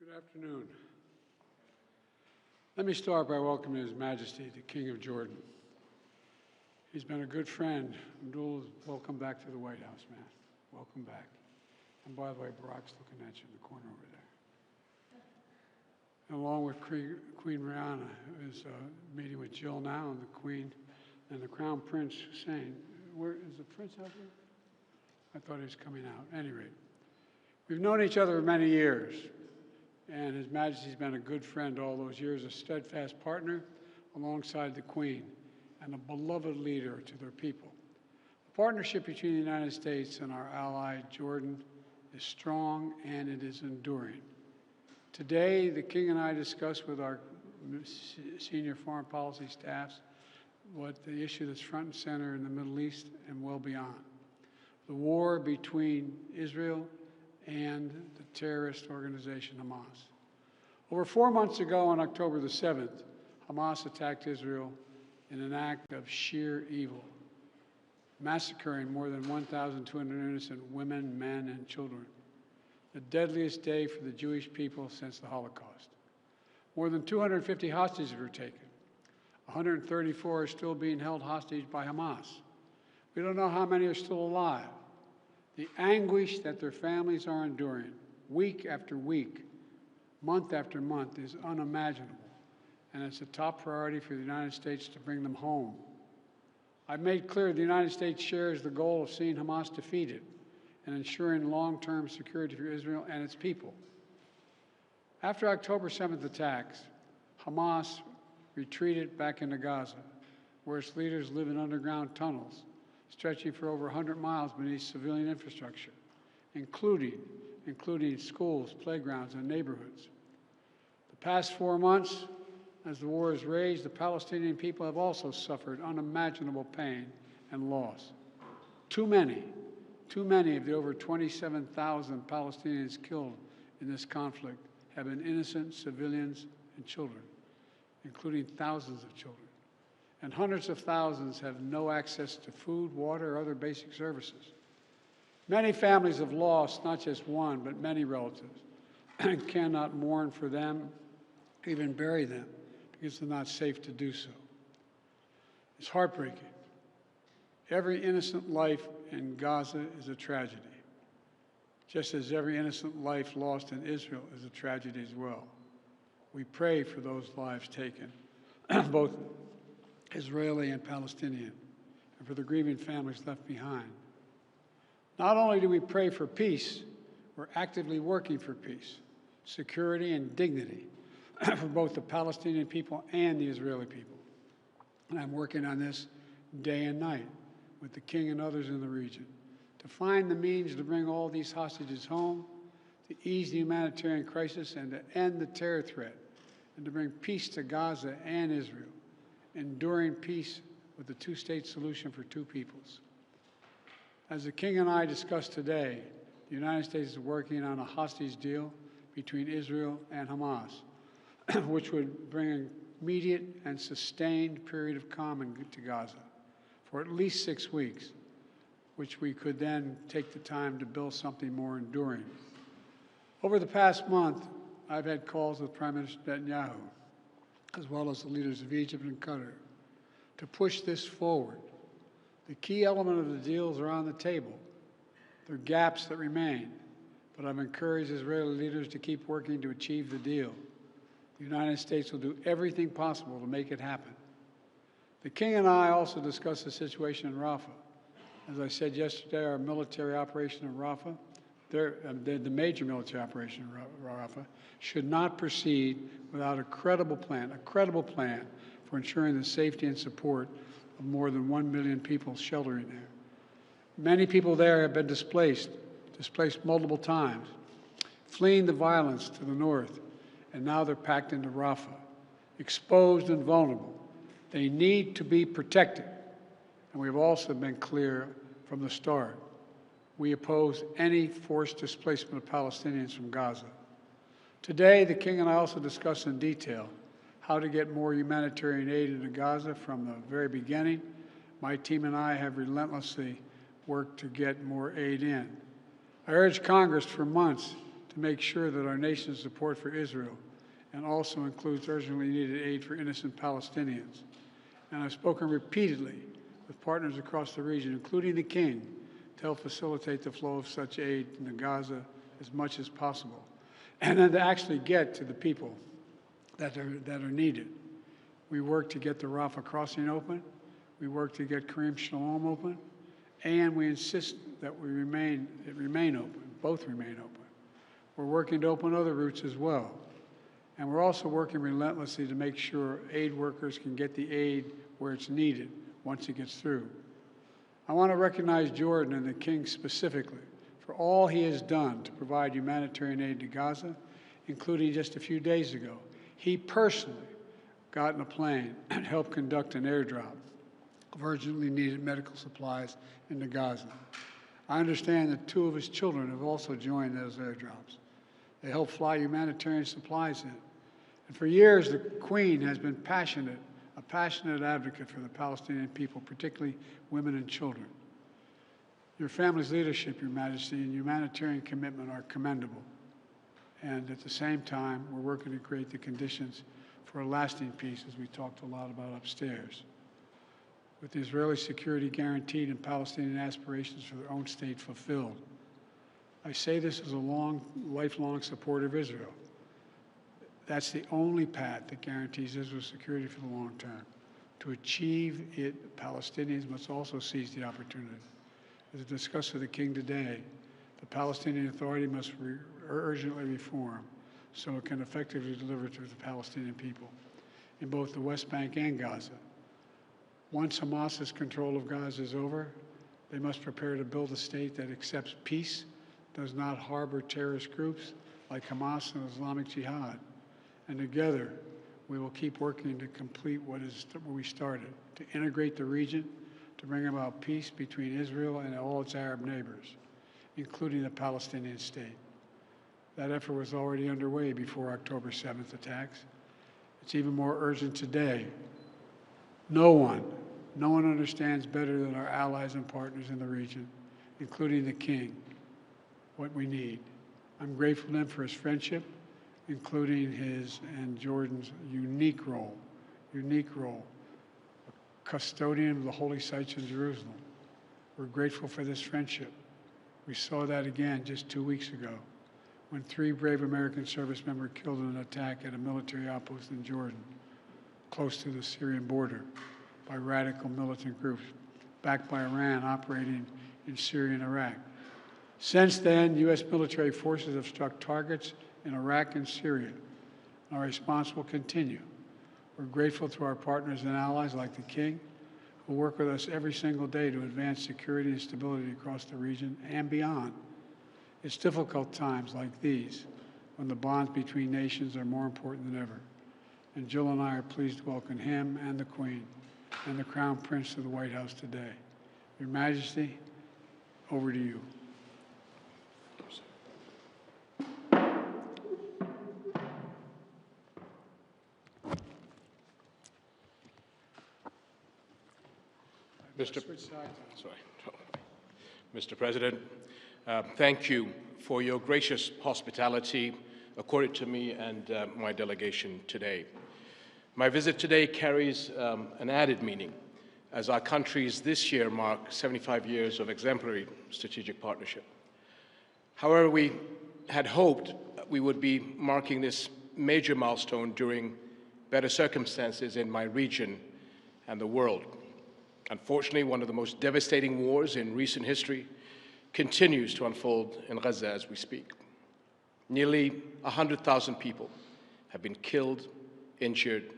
Good afternoon. Let me start by welcoming His Majesty, the King of Jordan. He's been a good friend. Abdullah, welcome back to the White House, man. Welcome back. And by the way, Barack's looking at you in the corner over there. And along with Queen Rihanna, who's meeting with Jill now, and the Queen, and the Crown Prince Hussein. Where is the Prince out there? I thought he was coming out. At any rate, we've known each other for many years. And His Majesty's been a good friend all those years, a steadfast partner alongside the Queen, and a beloved leader to their people. The partnership between the United States and our ally, Jordan, is strong and it is enduring. Today, the King and I discussed with our senior foreign policy staffs what the issue that's front and center in the Middle East and well beyond. The war between Israel and the terrorist organization Hamas. Over 4 months ago, on October the 7th, Hamas attacked Israel in an act of sheer evil, massacring more than 1,200 innocent women, men, and children. The deadliest day for the Jewish people since the Holocaust. More than 250 hostages were taken. 134 are still being held hostage by Hamas. We don't know how many are still alive. The anguish that their families are enduring week after week, month after month, is unimaginable, and it's a top priority for the United States to bring them home. I've made clear the United States shares the goal of seeing Hamas defeated and ensuring long-term security for Israel and its people. After October 7th attacks, Hamas retreated back into Gaza, where its leaders live in underground tunnels stretching for over 100 miles beneath civilian infrastructure, including schools, playgrounds, and neighborhoods. The past 4 months, as the war has raged, the Palestinian people have also suffered unimaginable pain and loss. Too many of the over 27,000 Palestinians killed in this conflict have been innocent civilians and children, including thousands of children. And hundreds of thousands have no access to food, water, or other basic services. Many families have lost not just one, but many relatives, and cannot mourn for them, even bury them, because they're not safe to do so. It's heartbreaking. Every innocent life in Gaza is a tragedy, just as every innocent life lost in Israel is a tragedy as well. We pray for those lives taken, both Israeli and Palestinian, and for the grieving families left behind. Not only do we pray for peace, we're actively working for peace, security, and dignity for both the Palestinian people and the Israeli people. And I'm working on this day and night with the King and others in the region to find the means to bring all these hostages home, to ease the humanitarian crisis, and to end the terror threat, and to bring peace to Gaza and Israel. Enduring peace with the two-state solution for two peoples. As the King and I discussed today, the United States is working on a hostage deal between Israel and Hamas, which would bring an immediate and sustained period of calm to Gaza for at least 6 weeks, which we could then take the time to build something more enduring. Over the past month, I've had calls with Prime Minister Netanyahu, as well as the leaders of Egypt and Qatar, to push this forward. The key element of the deals are on the table. There are gaps that remain, but I've encouraged Israeli leaders to keep working to achieve the deal. The United States will do everything possible to make it happen. The King and I also discussed the situation in Rafah. As I said yesterday, our military operation in Rafah, the major military operation in Rafah, should not proceed without a credible plan for ensuring the safety and support of more than 1 million people sheltering there. Many people there have been displaced multiple times, fleeing the violence to the north, and now they're packed into Rafah, exposed and vulnerable. They need to be protected, and we've also been clear from the start. We oppose any forced displacement of Palestinians from Gaza. Today, the King and I also discussed in detail how to get more humanitarian aid into Gaza from the very beginning. My team and I have relentlessly worked to get more aid in. I urged Congress for months to make sure that our nation's support for Israel and also includes urgently needed aid for innocent Palestinians. And I've spoken repeatedly with partners across the region, including the King, to help facilitate the flow of such aid into Gaza as much as possible, and then to actually get to the people that are needed. We work to get the Rafah crossing open, we work to get Karim Shalom open, and we insist that it remain open, both remain open. We're working to open other routes as well. And we're also working relentlessly to make sure aid workers can get the aid where it's needed once it gets through. I want to recognize Jordan and the King specifically for all he has done to provide humanitarian aid to Gaza, including just a few days ago. He personally got in a plane and helped conduct an airdrop of urgently needed medical supplies into Gaza. I understand that 2 of his children have also joined those airdrops. They help fly humanitarian supplies in. And for years, the Queen has been a passionate advocate for the Palestinian people, particularly women and children. Your family's leadership, Your Majesty, and humanitarian commitment are commendable. And at the same time, we're working to create the conditions for a lasting peace, as we talked a lot about upstairs. With the Israeli security guaranteed and Palestinian aspirations for their own state fulfilled. I say this as a lifelong supporter of Israel. That's the only path that guarantees Israel's security for the long term. To achieve it, Palestinians must also seize the opportunity. As discussed with the King today, the Palestinian Authority must urgently reform so it can effectively deliver to the Palestinian people in both the West Bank and Gaza. Once Hamas's control of Gaza is over, they must prepare to build a state that accepts peace, does not harbor terrorist groups like Hamas and Islamic Jihad. And together, we will keep working to complete what we started, to integrate the region, to bring about peace between Israel and all its Arab neighbors, including the Palestinian state. That effort was already underway before October 7th attacks. It's even more urgent today. No one understands better than our allies and partners in the region, including the King, what we need. I'm grateful to him for his friendship, including his and Jordan's unique role, a custodian of the holy sites in Jerusalem. We're grateful for this friendship. We saw that again just 2 weeks ago when 3 brave American service members were killed in an attack at a military outpost in Jordan, close to the Syrian border, by radical militant groups backed by Iran operating in Syria and Iraq. Since then, U.S. military forces have struck targets in Iraq and Syria, and our response will continue. We're grateful to our partners and allies like the King, who work with us every single day to advance security and stability across the region and beyond. It's difficult times like these when the bonds between nations are more important than ever. And Jill and I are pleased to welcome him and the Queen and the Crown Prince to the White House today. Your Majesty, over to you. Mr. President, thank you for your gracious hospitality accorded to me and my delegation today. My visit today carries an added meaning as our countries this year mark 75 years of exemplary strategic partnership. However, we had hoped we would be marking this major milestone during better circumstances in my region and the world. Unfortunately, one of the most devastating wars in recent history continues to unfold in Gaza as we speak. Nearly 100,000 people have been killed, injured,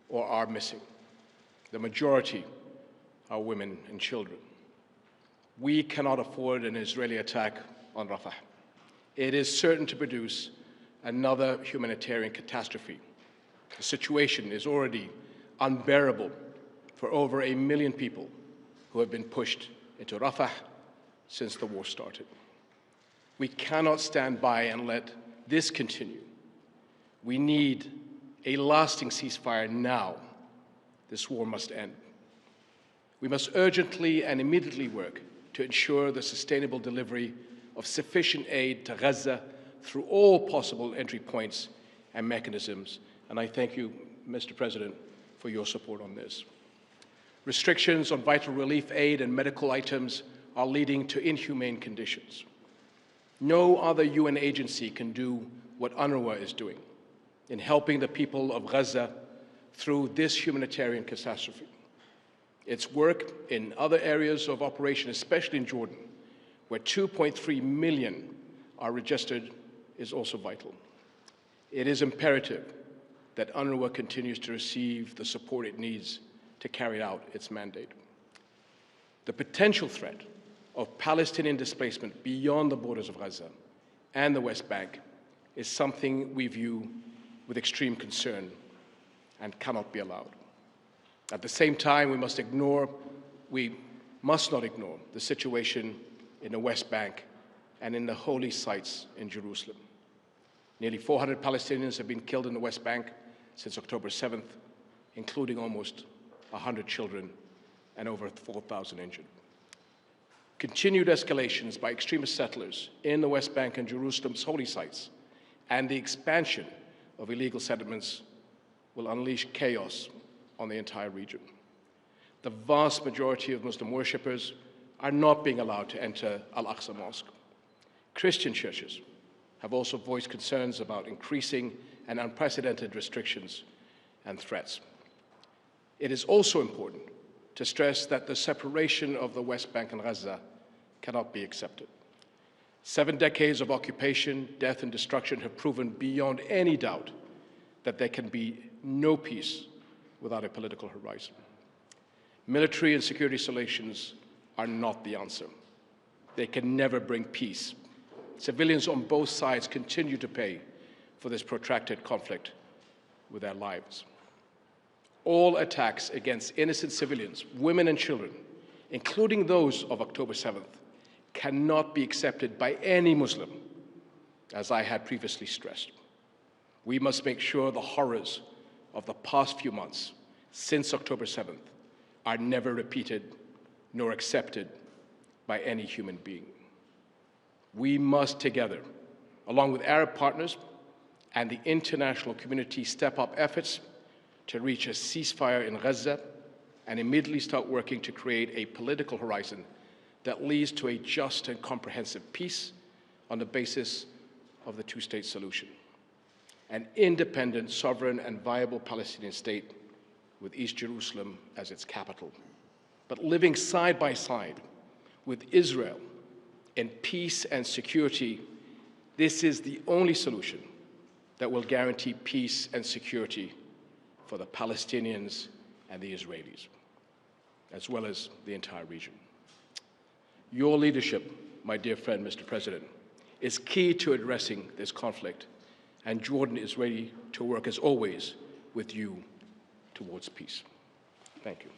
or are missing. The majority are women and children. We cannot afford an Israeli attack on Rafah. It is certain to produce another humanitarian catastrophe. The situation is already unbearable for over 1 million people who have been pushed into Rafah since the war started. We cannot stand by and let this continue. We need a lasting ceasefire now. This war must end. We must urgently and immediately work to ensure the sustainable delivery of sufficient aid to Gaza through all possible entry points and mechanisms. And I thank you, Mr. President, for your support on this. Restrictions on vital relief aid and medical items are leading to inhumane conditions. No other UN agency can do what UNRWA is doing in helping the people of Gaza through this humanitarian catastrophe. Its work in other areas of operation, especially in Jordan, where 2.3 million are registered, is also vital. It is imperative that UNRWA continues to receive the support it needs to carry out its mandate. The potential threat of Palestinian displacement beyond the borders of Gaza and the West Bank is something we view with extreme concern and cannot be allowed. At the same time, we must not ignore the situation in the West Bank and in the holy sites in Jerusalem. Nearly 400 Palestinians have been killed in the West Bank since October 7th, including almost 100 children and over 4,000 injured. Continued escalations by extremist settlers in the West Bank and Jerusalem's holy sites and the expansion of illegal settlements will unleash chaos on the entire region. The vast majority of Muslim worshippers are not being allowed to enter Al-Aqsa Mosque. Christian churches have also voiced concerns about increasing and unprecedented restrictions and threats. It is also important to stress that the separation of the West Bank and Gaza cannot be accepted. 7 decades of occupation, death, and destruction have proven beyond any doubt that there can be no peace without a political horizon. Military and security solutions are not the answer. They can never bring peace. Civilians on both sides continue to pay for this protracted conflict with their lives. All attacks against innocent civilians, women and children, including those of October 7th, cannot be accepted by any Muslim, as I had previously stressed. We must make sure the horrors of the past few months since October 7th are never repeated nor accepted by any human being. We must together, along with Arab partners and the international community, step up efforts to reach a ceasefire in Gaza and immediately start working to create a political horizon that leads to a just and comprehensive peace on the basis of the two-state solution. An independent, sovereign, and viable Palestinian state with East Jerusalem as its capital, but living side by side with Israel in peace and security. This is the only solution that will guarantee peace and security for the Palestinians and the Israelis, as well as the entire region. Your leadership, my dear friend, Mr. President, is key to addressing this conflict, and Jordan is ready to work, as always, with you towards peace. Thank you.